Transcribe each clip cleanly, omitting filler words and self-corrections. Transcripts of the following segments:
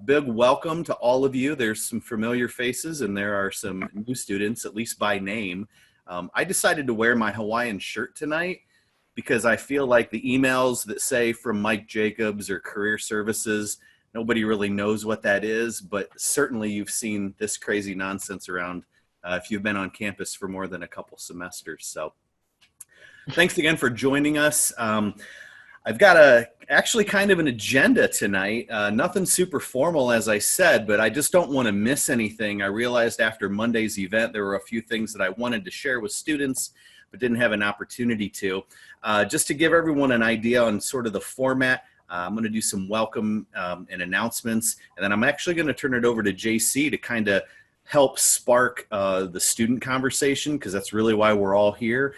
big welcome to all of you. There's some familiar faces and there are some new students, at least by name. I decided to wear my Hawaiian shirt tonight because I feel like the emails that say from Mike Jacobs or Career Services, nobody really knows what that is, but certainly you've seen this crazy nonsense around if you've been on campus for more than a couple semesters. So thanks again for joining us. I've got actually kind of an agenda tonight. Nothing super formal, as I said, but I just don't want to miss anything. I realized after Monday's event, there were a few things that I wanted to share with students, but didn't have an opportunity to. Just to give everyone an idea on sort of the format, I'm going to do some welcome and announcements, and then I'm actually going to turn it over to JC to kind of help spark the student conversation, because that's really why we're all here.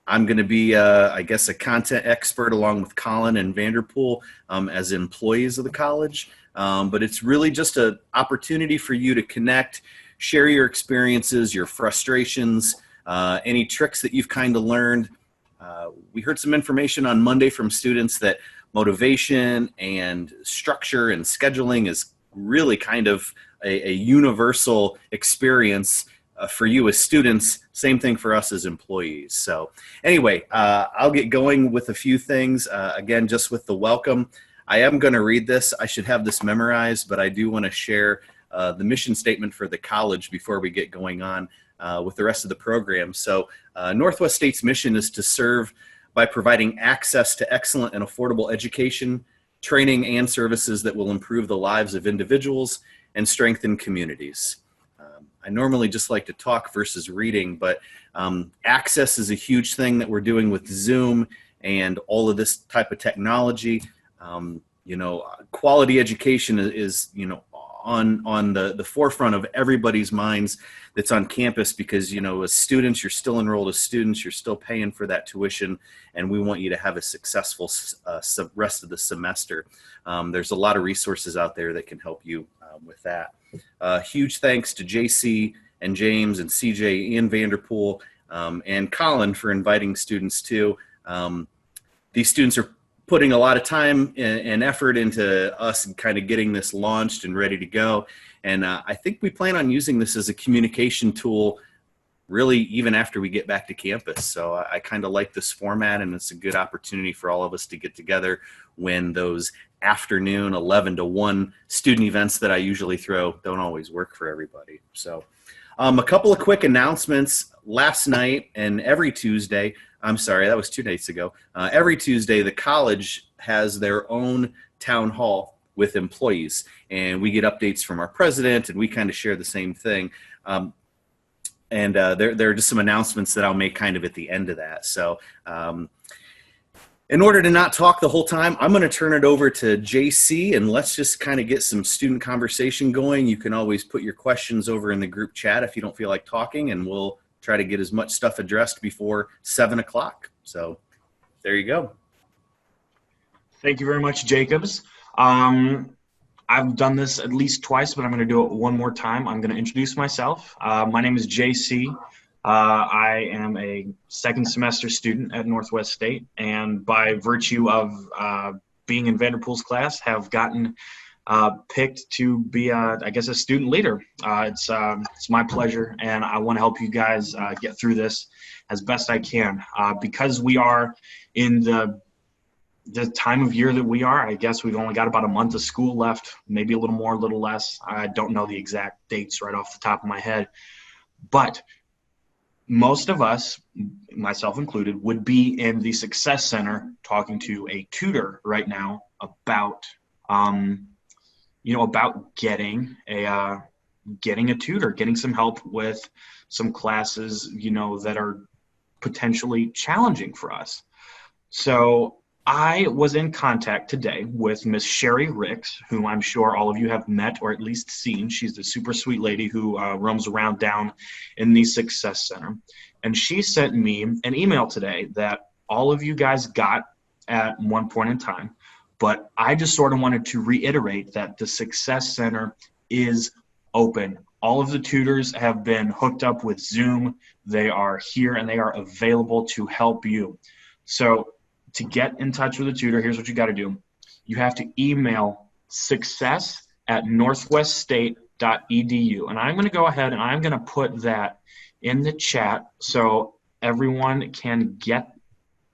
I'm going to be, I guess, a content expert along with Colin and Vanderpool as employees of the college. But it's really just an opportunity for you to connect, share your experiences, your frustrations, any tricks that you've kind of learned. We heard some information on Monday from students that motivation and structure and scheduling is really kind of a universal experience for you as students, same thing for us as employees. So anyway, I'll get going with a few things. Again, just with the welcome, I am going to read this. I should have this memorized, but I do want to share the mission statement for the college before we get going on with the rest of the program. So Northwest State's mission is to serve by providing access to excellent and affordable education, training, and services that will improve the lives of individuals and strengthen communities. I normally just like to talk versus reading, but access is a huge thing that we're doing with Zoom and all of this type of technology. Quality education is on the forefront of everybody's minds that's on campus, because, as students, you're still enrolled as students, you're still paying for that tuition, and we want you to have a successful rest of the semester. There's a lot of resources out there that can help you with that. Huge thanks to JC and James and CJ and Vanderpool and Colin for inviting students too. These students are putting a lot of time and effort into us kind of getting this launched and ready to go. And I think we plan on using this as a communication tool really even after we get back to campus. So I kind of like this format, and it's a good opportunity for all of us to get together when those afternoon 11 to 1 student events that I usually throw don't always work for everybody. So a couple of quick announcements. Last night and every Tuesday, I'm sorry, that was 2 days ago. Every Tuesday, the college has their own town hall with employees, and we get updates from our president, and we kind of share the same thing. There are just some announcements that I'll make kind of at the end of that. So in order to not talk the whole time, I'm going to turn it over to JC, and let's just kind of get some student conversation going. You can always put your questions over in the group chat if you don't feel like talking, and we'll try to get as much stuff addressed before 7 o'clock. So there you go. Thank you very much, Jacobs. I've done this at least twice, but I'm going to do it one more time. I'm going to introduce myself. My name is JC. I am a second semester student at Northwest State, and by virtue of being in Vanderpool's class, have gotten picked to be, I guess, a student leader. It's my pleasure, and I want to help you guys get through this as best I can. Because we are in the time of year that we are, I guess we've only got about a month of school left, maybe a little more, a little less. I don't know the exact dates right off the top of my head, but most of us, myself included, would be in the Success Center talking to a tutor right now about getting a tutor, getting some help with some classes, that are potentially challenging for us. So I was in contact today with Miss Sherry Ricks, who I'm sure all of you have met or at least seen. She's the super sweet lady who roams around down in the Success Center. And she sent me an email today that all of you guys got at one point in time. But I just sort of wanted to reiterate that the Success Center is open. All of the tutors have been hooked up with Zoom. They are here and they are available to help you. So to get in touch with a tutor, here's what you got to do. You have to email success@northweststate.edu. And I'm going to go ahead and I'm going to put that in the chat so everyone can get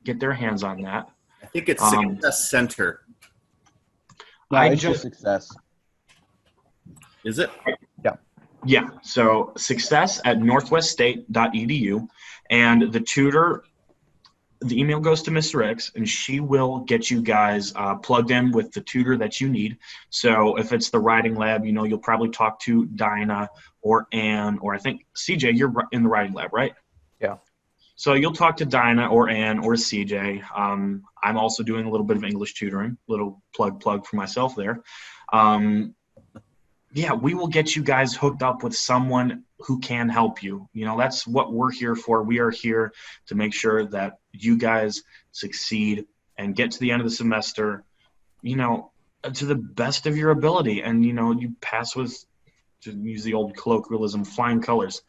their hands on that. I think it's Success Center. No, it's just Success. Is it? Yeah. Yeah. So success@northweststate.edu, and the tutor, the email goes to Mr. X, and she will get you guys plugged in with the tutor that you need. So if it's the writing lab, you'll probably talk to Dinah or Ann, or I think CJ, you're in the writing lab, right? Yeah. So you'll talk to Dinah or Ann or CJ. I'm also doing a little bit of English tutoring, little plug for myself there. Yeah, we will get you guys hooked up with someone who can help you. That's what we're here for. We are here to make sure that you guys succeed and get to the end of the semester, to the best of your ability. And, you pass with, to use the old colloquialism, flying colors.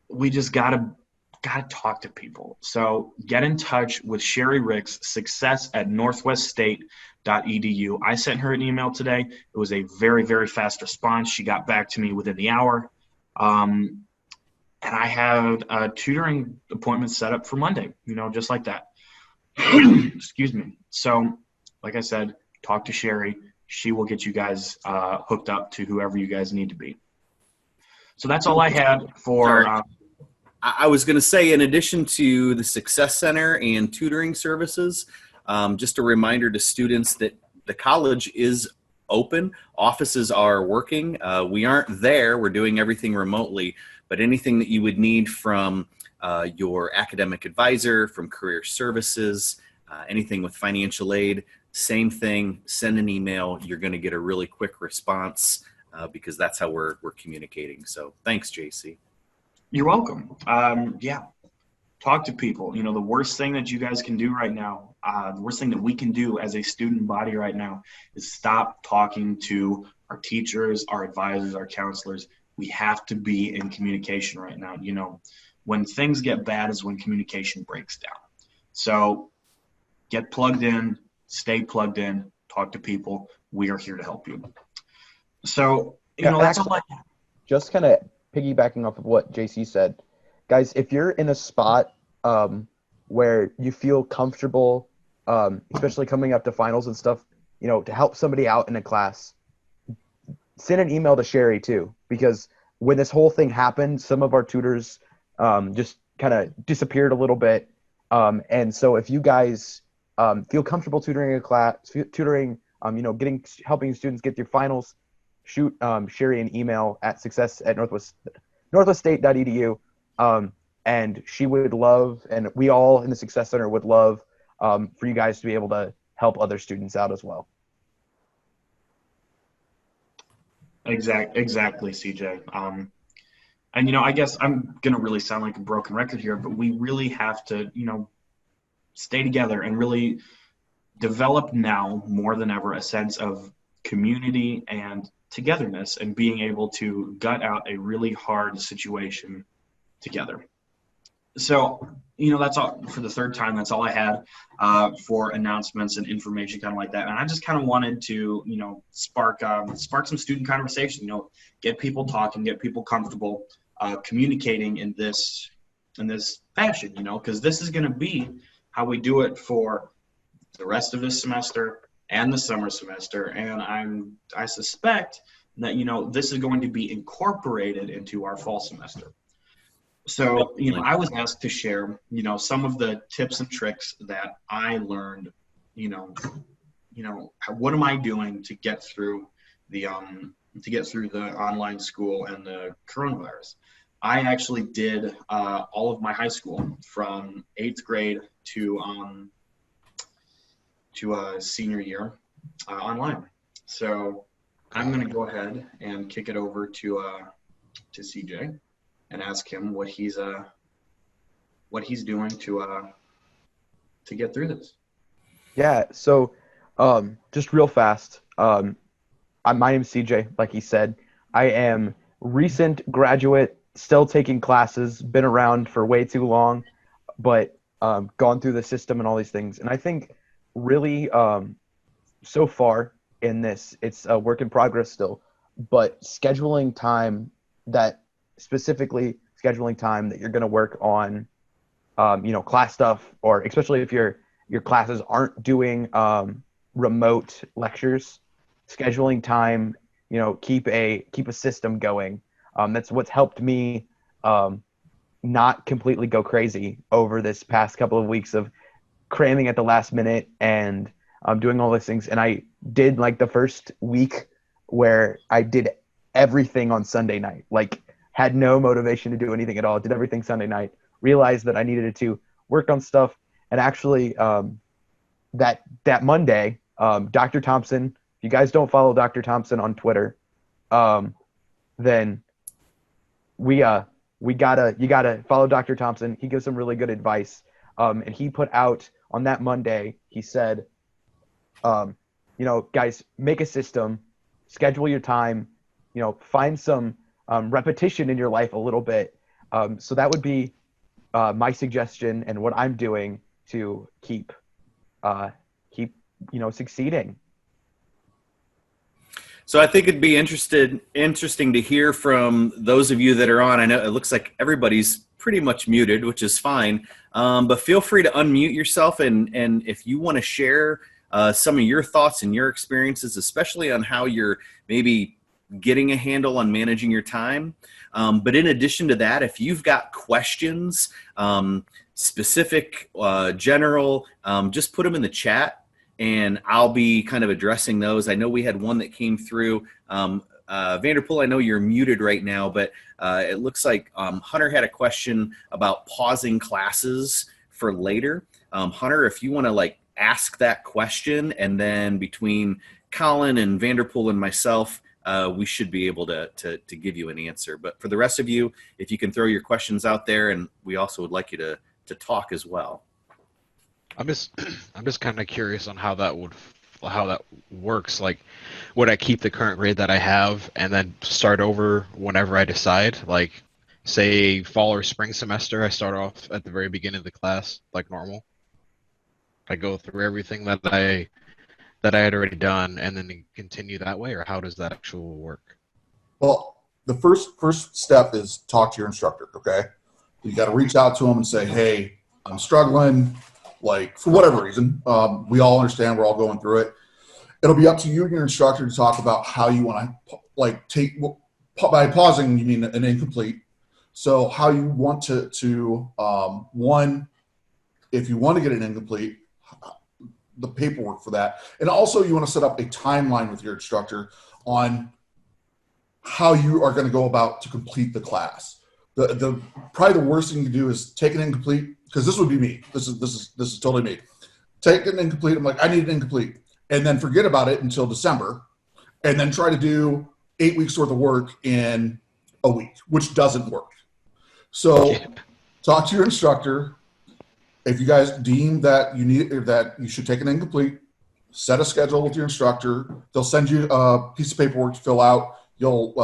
We just gotta talk to people. So get in touch with Sherry Ricks, success@northweststate.edu. I sent her an email today. It was a very, very fast response. She got back to me within the hour. And I had a tutoring appointment set up for Monday, just like that. Excuse me. So, like I said, talk to Sherry. She will get you guys hooked up to whoever you guys need to be. So that's all I had for I was going to say, in addition to the Success Center and tutoring services, just a reminder to students that the college is open. Offices are working. We aren't there. We're doing everything remotely. But anything that you would need from your academic advisor, from career services, anything with financial aid, same thing. Send an email. You're going to get a really quick response because that's how we're communicating. So thanks, JC. You're welcome. Yeah, talk to people. The worst thing that you guys can do right now, the worst thing that we can do as a student body right now is stop talking to our teachers, our advisors, our counselors. We have to be in communication right now. When things get bad is when communication breaks down. So get plugged in, stay plugged in, talk to people. We are here to help you. So, that's all I have. Just kind of piggybacking off of what JC said, guys, if you're in a spot where you feel comfortable, especially coming up to finals and stuff, to help somebody out in a class, send an email to Sherry too, because when this whole thing happened, some of our tutors just kind of disappeared a little bit. And so if you guys feel comfortable tutoring a class, helping students get through finals, shoot Sherry an email at success@northweststate.edu, and she would love, and we all in the Success Center would love for you guys to be able to help other students out as well. Exactly, CJ. And I guess I'm gonna really sound like a broken record here, but we really have to, stay together and really develop now more than ever a sense of community and togetherness and being able to gut out a really hard situation together. So, that's all for the third time. That's all I had for announcements and information, kind of like that. And I just kind of wanted to, spark some student conversation. Get people talking, get people comfortable communicating in this fashion. Because this is going to be how we do it for the rest of this semester and the summer semester. And I suspect that this is going to be incorporated into our fall semester. So, I was asked to share, some of the tips and tricks that I learned, what am I doing to get through the online school and the coronavirus. I actually did all of my high school from 8th grade to senior year online. So I'm going to go ahead and kick it over to CJ and ask him what he's doing to get through this. Yeah. So just real fast. My name's CJ, like he said. I am recent graduate, still taking classes, been around for way too long, but gone through the system and all these things. And I think really so far in this, it's a work in progress still, but scheduling time that specifically scheduling time that you're going to work on, class stuff, or especially if your classes aren't doing remote lectures, scheduling time, keep a system going. That's what's helped me not completely go crazy over this past couple of weeks of cramming at the last minute and doing all those things. And I did like the first week where I did everything on Sunday night, like had no motivation to do anything at all, did everything Sunday night, realized that I needed to work on stuff. And actually that Monday, Dr. Thompson, if you guys don't follow Dr. Thompson on Twitter, then you gotta follow Dr. Thompson. He gives some really good advice. And he put out on that Monday, he said, guys, make a system, schedule your time, find some repetition in your life a little bit. So that would be my suggestion and what I'm doing to keep succeeding. So I think it'd be interesting to hear from those of you that are on. I know it looks like everybody's pretty much muted, which is fine. But feel free to unmute yourself, and if you want to share some of your thoughts and your experiences, especially on how you're maybe getting a handle on managing your time. But in addition to that, if you've got questions, specific, general, just put them in the chat, and I'll be kind of addressing those. I know we had one that came through. Vanderpool, I know you're muted right now, but it looks like Hunter had a question about pausing classes for later. Hunter, if you want to ask that question, and then between Colin and Vanderpool and myself, we should be able to give you an answer. But for the rest of you, if you can throw your questions out there, and we also would like you to talk as well. I'm just kind of curious on how that works. Like, would I keep the current grade that I have and then start over whenever I decide? Like, say fall or spring semester, I start off at the very beginning of the class like normal. I go through everything that I had already done and then continue that way, or how does that actually work? Well, the first step is talk to your instructor, okay? You got to reach out to them and say, hey, I'm struggling, for whatever reason. We all understand, we're all going through it. It'll be up to you and your instructor to talk about how you want to, by pausing, you mean an incomplete. So how you want to one, if you want to get an incomplete, the paperwork for that. And also you want to set up a timeline with your instructor on how you are going to go about to complete the class. Probably the worst thing you can do is take an incomplete, because this would be me. This is totally me. Take an incomplete. I'm like, I need an incomplete, and then forget about it until December, and then try to do 8 weeks worth of work in a week, which doesn't work. So talk to your instructor. If you guys deem that you should take an incomplete, set a schedule with your instructor. They'll send you a piece of paperwork to fill out. You'll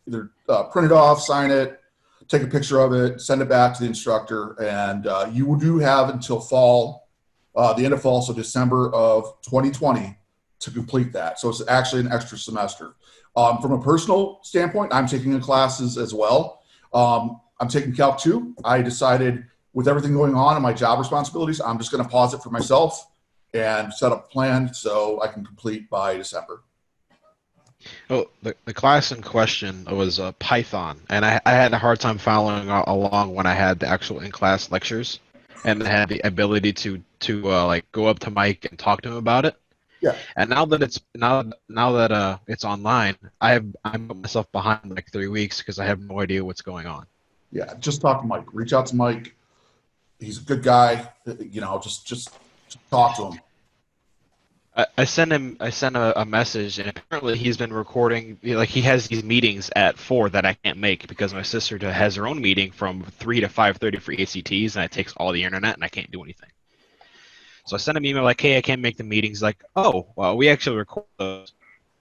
either print it off, sign it, take a picture of it, send it back to the instructor, and you do have until fall, the end of fall, so December of 2020, to complete that. So it's actually an extra semester. From a personal standpoint, I'm taking the classes as well. I'm taking Calc 2. I decided, with everything going on and my job responsibilities, I'm just going to pause it for myself and set up a plan so I can complete by December. Oh, the class in question was Python, and I had a hard time following along when I had the actual in-class lectures, and I had the ability to go up to Mike and talk to him about it. Yeah. And now that it's online, I'm myself behind 3 weeks because I have no idea what's going on. Yeah, just talk to Mike. Reach out to Mike. He's a good guy. Just talk to him. I sent a message, and apparently he's been recording. He has these meetings at 4 that I can't make because my sister has her own meeting from 3 to 5:30 for ACTs, and it takes all the internet, and I can't do anything. So I sent him an email hey, I can't make the meetings. Oh, well, we actually record those.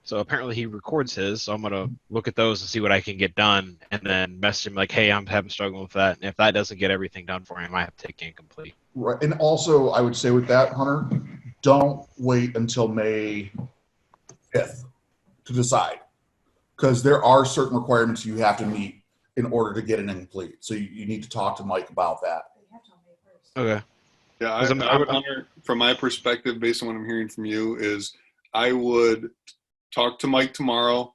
So apparently he records his, so I'm going to look at those and see what I can get done, and then message him hey, I'm having struggling with that. And if that doesn't get everything done for him, I have to take incomplete. Right. And also, I would say with that, Hunter, don't wait until May 5th to decide, because there are certain requirements you have to meet in order to get an incomplete. So you need to talk to Mike about that. Okay. Yeah, I 'Cause would, Hunter, from my perspective, based on what I'm hearing from you, is I would talk to Mike tomorrow,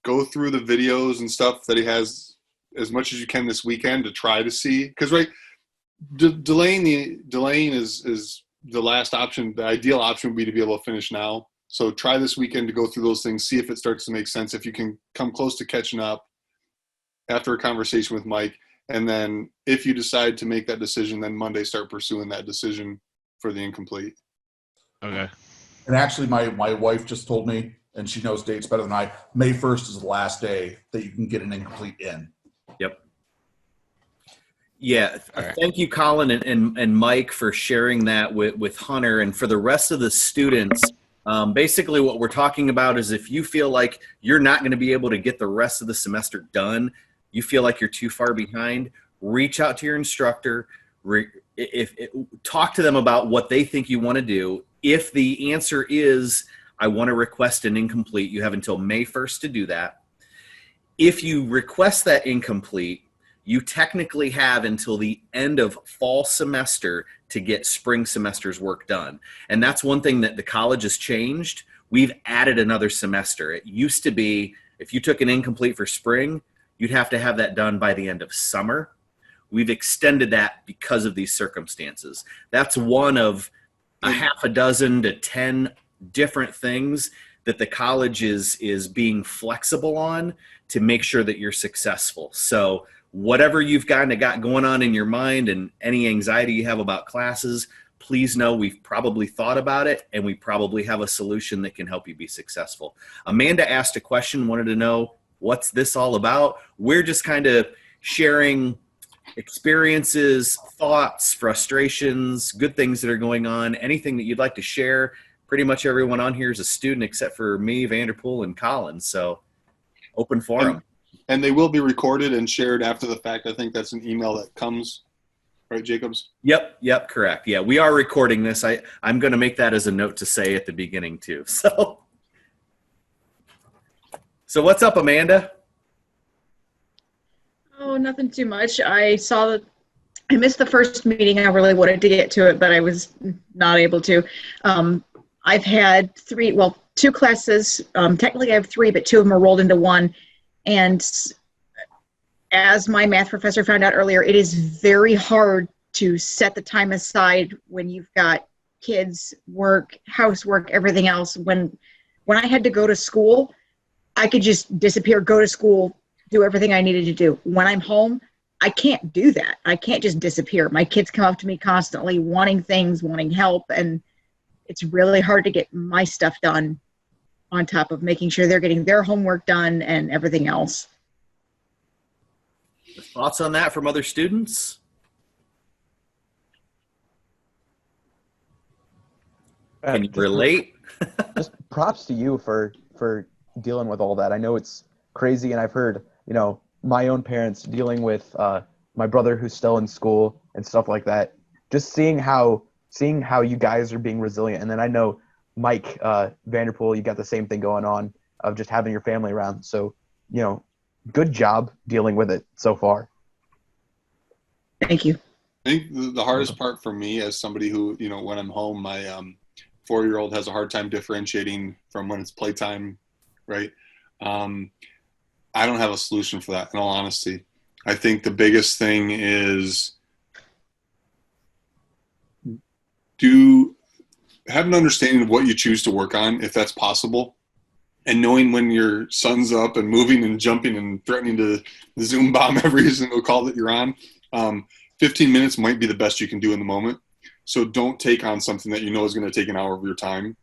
go through the videos and stuff that he has as much as you can this weekend to try to see. Because, right, delaying is the last option. The ideal option would be to be able to finish now. So try this weekend to go through those things, see if it starts to make sense, if you can come close to catching up after a conversation with Mike. And then if you decide to make that decision, then Monday start pursuing that decision for the incomplete. Okay. And actually, my wife just told me, and she knows dates better than I, May 1st is the last day that you can get an incomplete in. Yep. Yeah. All right. Thank you, Colin and Mike, for sharing that with Hunter. And for the rest of the students, basically what we're talking about is if you feel like you're not going to be able to get the rest of the semester done, you feel like you're too far behind, reach out to your instructor, talk to them about what they think you want to do. If the answer is, I want to request an incomplete, you have until May 1st to do that. If you request that incomplete, you technically have until the end of fall semester to get spring semester's work done. And that's one thing that the college has changed. We've added another semester. It used to be if you took an incomplete for spring, you'd have to have that done by the end of summer. We've extended that because of these circumstances. That's one of a half a dozen to 10 different things that the college is being flexible on to make sure that you're successful. So whatever you've got going on in your mind and any anxiety you have about classes, please know we've probably thought about it and we probably have a solution that can help you be successful. Amanda asked a question, wanted to know, what's this all about? We're just kind of sharing experiences, thoughts, frustrations, good things that are going on, anything that you'd like to share. Pretty much everyone on here is a student except for me, Vanderpool, and Colin. So open forum. And they will be recorded and shared after the fact. I think that's an email that comes, right, Jacobs? Yep, correct. Yeah, we are recording this. I'm going to make that as a note to say at the beginning too. So what's up, Amanda? Oh, nothing too much. I missed the first meeting. I really wanted to get to it, but I was not able to. I've had two classes. Technically I have three, but two of them are rolled into one. And as my math professor found out earlier, it is very hard to set the time aside when you've got kids, work, housework, everything else. When I had to go to school, I could just disappear, go to school, do everything I needed to do. When I'm home, I can't do that. I can't just disappear. My kids come up to me constantly wanting things, wanting help, and it's really hard to get my stuff done on top of making sure they're getting their homework done and everything else. Thoughts on that from other students? Can you relate? Just props to you for dealing with all that. I know it's crazy, and I've heard, my own parents dealing with my brother who's still in school and stuff like that. Just seeing how you guys are being resilient, and then I know Mike Vanderpool, you got the same thing going on of just having your family around. So, good job dealing with it so far. Thank you. I think the hardest part for me as somebody who, when I'm home, my 4-year-old has a hard time differentiating from when it's playtime, right? I don't have a solution for that, in all honesty. I think the biggest thing is have an understanding of what you choose to work on, if that's possible, and knowing when your son's up and moving and jumping and threatening to Zoom bomb every single call that you're on. 15 minutes might be the best you can do in the moment. So don't take on something that you know is going to take an hour of your time.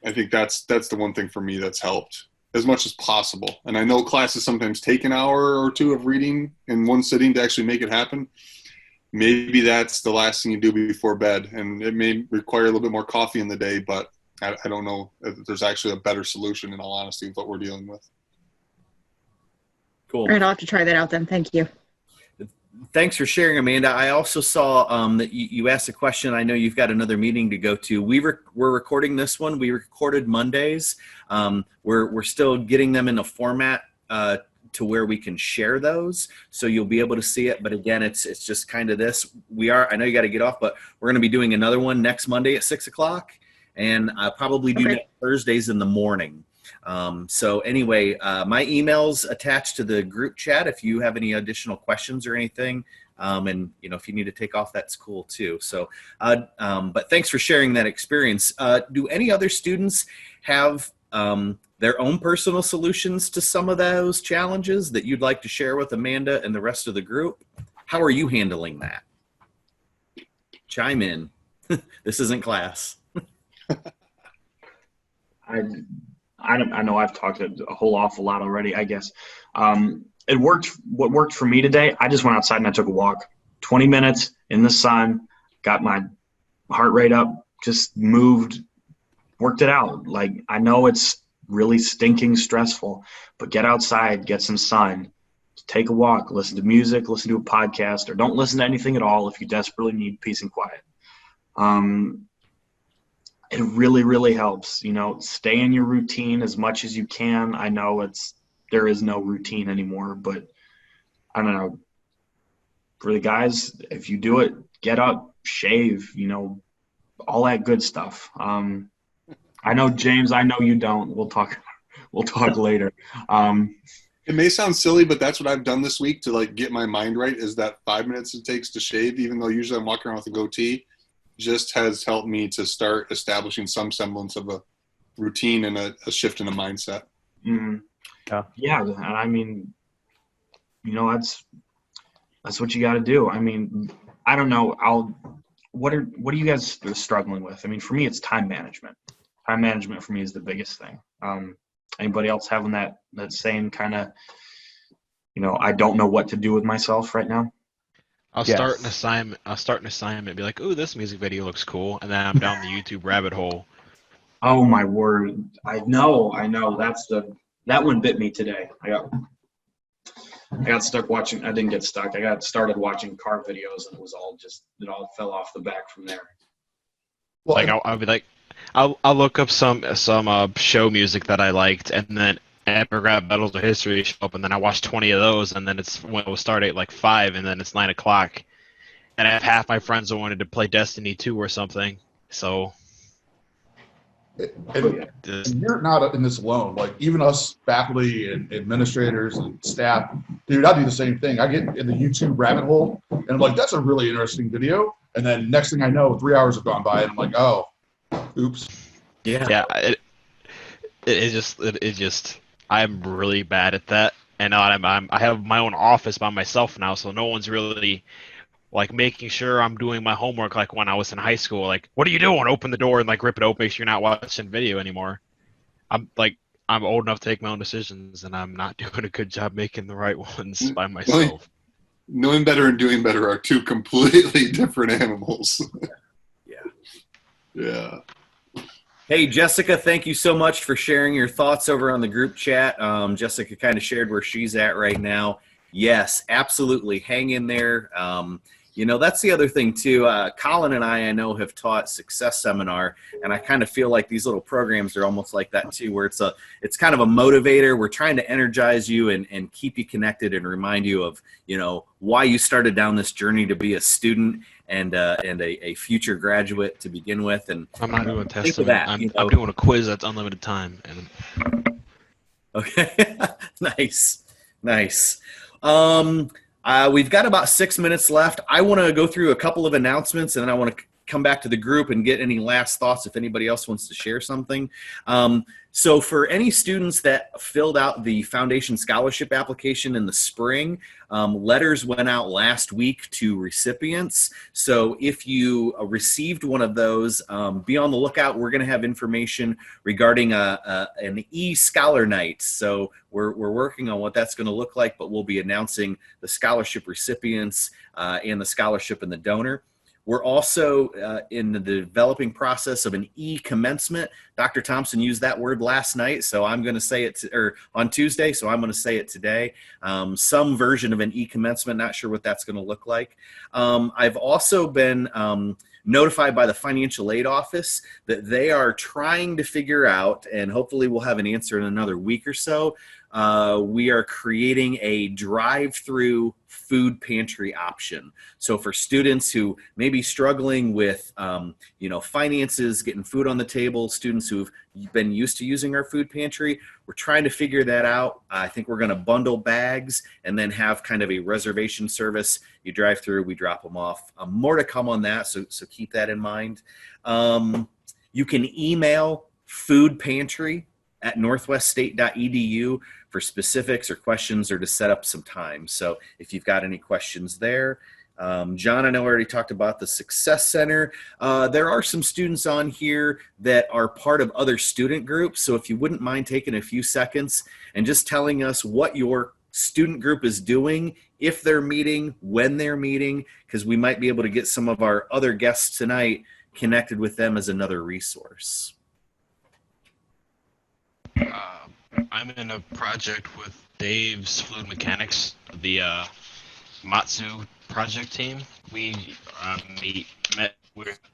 I think that's the one thing for me that's helped as much as possible. And I know classes sometimes take an hour or two of reading in one sitting to actually make it happen. Maybe that's the last thing you do before bed, and it may require a little bit more coffee in the day, but I don't know if there's actually a better solution, in all honesty, with what we're dealing with. Cool. All right, I'll have to try that out then. Thank you. Thanks for sharing, Amanda. I also saw that you asked a question. I know you've got another meeting to go to. We're recording this one. We recorded Mondays. We're still getting them in a format to where we can share those, so you'll be able to see it. But again, it's just kind of this. I know you got to get off, but we're going to be doing another one next Monday at 6 o'clock, and I'll probably do next Thursdays in the morning. So anyway, my email's attached to the group chat if you have any additional questions or anything. And if you need to take off, that's cool too. So, but thanks for sharing that experience. Do any other students have their own personal solutions to some of those challenges that you'd like to share with Amanda and the rest of the group? How are you handling that? Chime in. This isn't class. I know I've talked a whole awful lot already, I guess. It worked. What worked for me today, I just went outside and I took a walk. 20 minutes in the sun, got my heart rate up, just moved, worked it out. Like, I know it's really stinking stressful, but get outside, get some sun, take a walk, listen to music, listen to a podcast, or don't listen to anything at all if you desperately need peace and quiet. It really, really helps. Stay in your routine as much as you can. I know there is no routine anymore, but I don't know. For the guys, if you do it, get up, shave, all that good stuff. I know, James, I know you don't. We'll talk later. It may sound silly, but that's what I've done this week to get my mind right, is that 5 minutes it takes to shave, even though usually I'm walking around with a goatee, just has helped me to start establishing some semblance of a routine and a shift in a mindset. Mm-hmm. Yeah. I mean, that's what you got to do. I mean, I don't know. What are you guys struggling with? I mean, for me, it's time management. Time management for me is the biggest thing. Anybody else having that same kind of, I don't know what to do with myself right now? I'll start an assignment and be like, "Ooh, this music video looks cool," and then I'm down the YouTube rabbit hole. Oh my word! I know. That one bit me today. I got stuck watching. I didn't get stuck. I got started watching car videos, and it all fell off the back from there. Well, I'll be like, I'll look up some show music that I liked, and then Epic Rap Battles of History show up, and then I watch 20 of those, and then we'll start at 5, and then it's 9 o'clock, and I have half my friends that wanted to play Destiny 2 or something. So, and you're not in this alone. Like, even us faculty and administrators and staff, dude, I do the same thing. I get in the YouTube rabbit hole, and I'm like, that's a really interesting video, and then next thing I know, 3 hours have gone by, and I'm like, oh, oops. Yeah. It just. I'm really bad at that, and I have my own office by myself now, so no one's really making sure I'm doing my homework like when I was in high school. Like, what are you doing? Open the door and rip it open. Make sure you're not watching video anymore. I'm old enough to take my own decisions, and I'm not doing a good job making the right ones by myself. Knowing better and doing better are two completely different animals. Yeah. Hey, Jessica, thank you so much for sharing your thoughts over on the group chat. Jessica kind of shared where she's at right now. Yes, absolutely. Hang in there. That's the other thing, too. Colin and I know, have taught Success Seminar, and I kind of feel like these little programs are almost like that, too, where it's kind of a motivator. We're trying to energize you and keep you connected and remind you of, why you started down this journey to be a student and a future graduate to begin with. And I'm not doing testing. I'm doing a quiz that's unlimited time. Okay, nice. We've got about 6 minutes left. I want to go through a couple of announcements, and then I want to come back to the group and get any last thoughts if anybody else wants to share something. So for any students that filled out the Foundation Scholarship application in the spring, letters went out last week to recipients. So if you received one of those, be on the lookout. We're going to have information regarding an e-scholar night. So we're working on what that's going to look like, but we'll be announcing the scholarship recipients and the scholarship and the donor. We're also in the developing process of an e-commencement. Dr. Thompson used that word last night, so I'm going to say it on Tuesday, so I'm going to say it today. Some version of an e-commencement, not sure what that's going to look like. I've also been notified by the financial aid office that they are trying to figure out, and hopefully we'll have an answer in another week or so. We are creating a drive-through food pantry option. So for students who may be struggling with, finances, getting food on the table, students who've been used to using our food pantry, we're trying to figure that out. I think we're going to bundle bags and then have kind of a reservation service. You drive through, we drop them off. More to come on that, so keep that in mind. You can email foodpantry@northweststate.edu for specifics or questions or to set up some time. So if you've got any questions there. John, I know I already talked about the Success Center. There are some students on here that are part of other student groups. So if you wouldn't mind taking a few seconds and just telling us what your student group is doing, if they're meeting, when they're meeting, because we might be able to get some of our other guests tonight connected with them as another resource. I'm in a project with Dave's Fluid Mechanics, the Matsu project team. We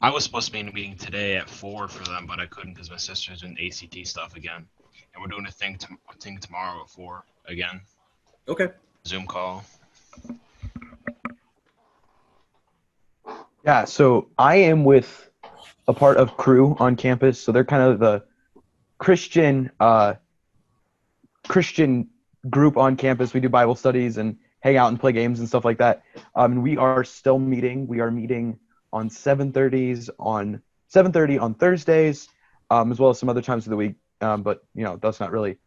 I was supposed to be in a meeting today at 4 for them, but I couldn't because my sister's doing ACT stuff again. And we're doing a thing tomorrow at 4 again. Okay. Zoom call. Yeah, so I am with a part of Crew on campus. So they're kind of the Christian group on campus. We do Bible studies and hang out and play games and stuff like that. And we are still meeting. We are meeting on 7:30 on Thursdays, as well as some other times of the week. But that's not really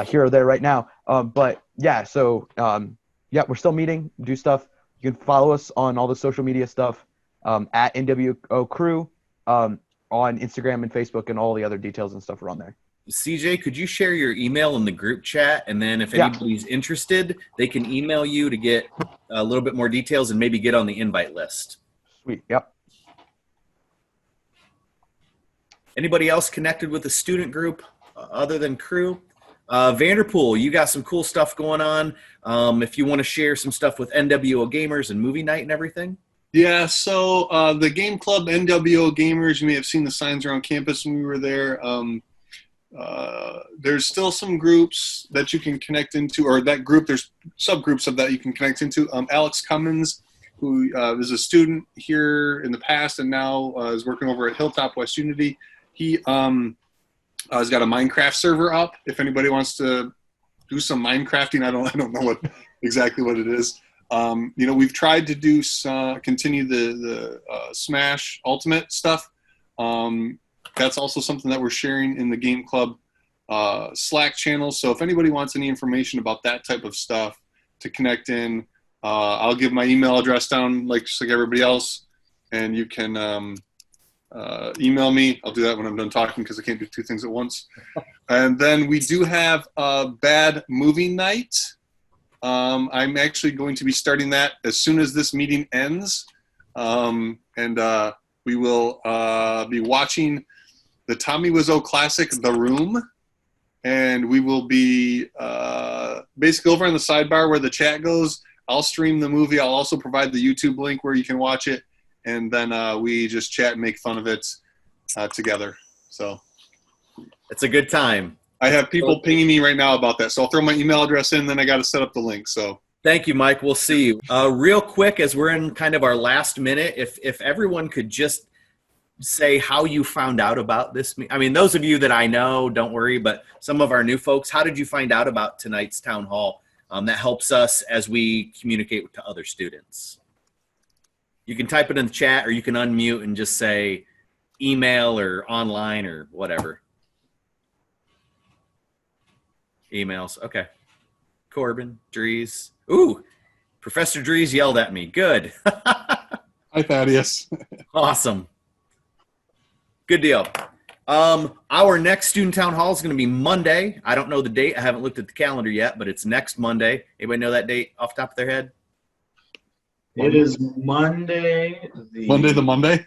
here or there right now. But yeah, so we're still meeting, do stuff. You can follow us on all the social media stuff at NWO Crew on Instagram and Facebook, and all the other details and stuff are on there. CJ, could you share your email in the group chat? And then if anybody's interested, they can email you to get a little bit more details and maybe get on the invite list. Sweet. Yep. Anybody else connected with the student group other than Crew? Vanderpool, you got some cool stuff going on. If you want to share some stuff with NWO Gamers and movie night and everything. Yeah, so the game club NWO Gamers, you may have seen the signs around campus when we were there. There's still some groups that you can connect into, or that group, there's subgroups of that you can connect into. Alex Cummins, who is a student here in the past and now is working over at Hilltop West Unity. He has got a Minecraft server up. If anybody wants to do some Minecrafting, I don't know exactly what it is. We've tried to do continue the Smash Ultimate stuff. That's also something that we're sharing in the Game Club Slack channel. So if anybody wants any information about that type of stuff to connect in, I'll give my email address down just like everybody else, and you can email me. I'll do that when I'm done talking because I can't do two things at once. And then we do have a Bad Movie Night. I'm actually going to be starting that as soon as this meeting ends. We will be watching the Tommy Wiseau classic, The Room. And we will be basically over on the sidebar where the chat goes. I'll stream the movie. I'll also provide the YouTube link where you can watch it. And then we just chat and make fun of it together. So it's a good time. I have people pinging me right now about that. So I'll throw my email address in, then I got to set up the link. So thank you, Mike. We'll see you. Real quick, as we're in kind of our last minute, if everyone could just say how you found out about this. I mean, those of you that I know, don't worry, but some of our new folks, how did you find out about tonight's town hall? That helps us as we communicate to other students. You can type it in the chat, or you can unmute and just say email or online or whatever. Emails. Okay. Corbin, Dries. Ooh, Professor Dries yelled at me. Good. Hi, Thaddeus. Awesome. Good deal. Our next student town hall is going to be Monday. I don't know the date. I haven't looked at the calendar yet, but it's next Monday. Anybody know that date off the top of their head? It is Monday the Monday the Monday?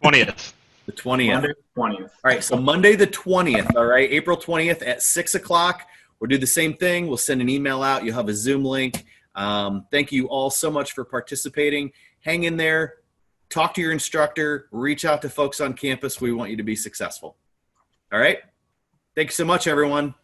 20th. The 20th. Monday 20th. All right, so Monday the 20th, all right, April 20th at 6 o'clock. We'll do the same thing. We'll send an email out. You'll have a Zoom link. Thank you all so much for participating. Hang in there. Talk to your instructor. Reach out to folks on campus. We want you to be successful. All right? Thank you so much, everyone.